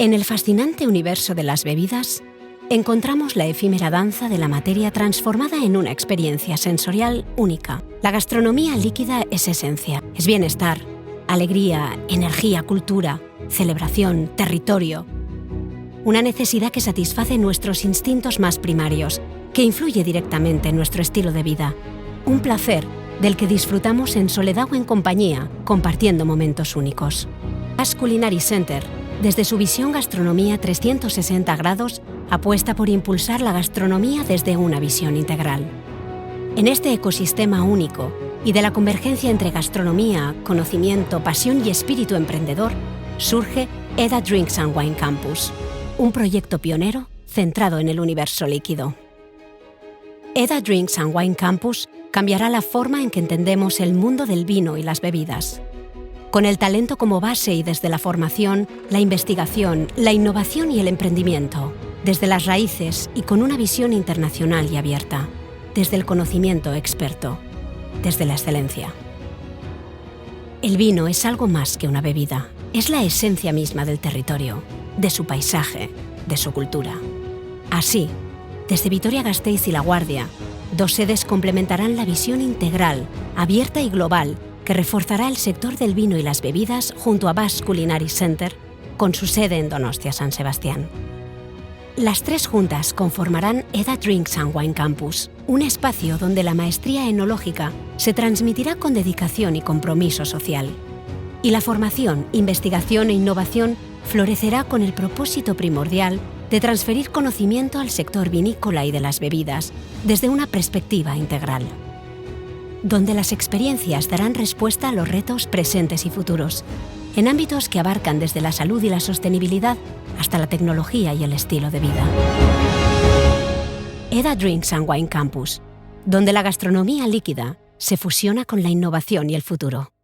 En el fascinante universo de las bebidas, encontramos la efímera danza de la materia transformada en una experiencia sensorial única. La gastronomía líquida es esencia, es bienestar, alegría, energía, cultura, celebración, territorio. Una necesidad que satisface nuestros instintos más primarios, que influye directamente en nuestro estilo de vida. Un placer del que disfrutamos en soledad o en compañía, compartiendo momentos únicos. Basque Culinary Center, desde su visión Gastronomía 360 grados, apuesta por impulsar la gastronomía desde una visión integral. En este ecosistema único y de la convergencia entre gastronomía, conocimiento, pasión y espíritu emprendedor, surge Edda Drinks and Wine Campus, un proyecto pionero centrado en el universo líquido. Edda Drinks and Wine Campus cambiará la forma en que entendemos el mundo del vino y las bebidas. Con el talento como base y desde la formación, la investigación, la innovación y el emprendimiento, desde las raíces y con una visión internacional y abierta, desde el conocimiento experto, desde la excelencia. El vino es algo más que una bebida, es la esencia misma del territorio, de su paisaje, de su cultura. Así, desde Vitoria-Gasteiz y La Guardia, dos sedes complementarán la visión integral, abierta y global, que reforzará el sector del vino y las bebidas junto a Basque Culinary Center, con su sede en Donostia, San Sebastián. Las tres juntas conformarán Edda Drinks and Wine Campus, un espacio donde la maestría enológica se transmitirá con dedicación y compromiso social. Y la formación, investigación e innovación florecerá con el propósito primordial de transferir conocimiento al sector vinícola y de las bebidas desde una perspectiva integral, donde las experiencias darán respuesta a los retos presentes y futuros, en ámbitos que abarcan desde la salud y la sostenibilidad hasta la tecnología y el estilo de vida. Edda Drinks and Wine Campus, donde la gastronomía líquida se fusiona con la innovación y el futuro.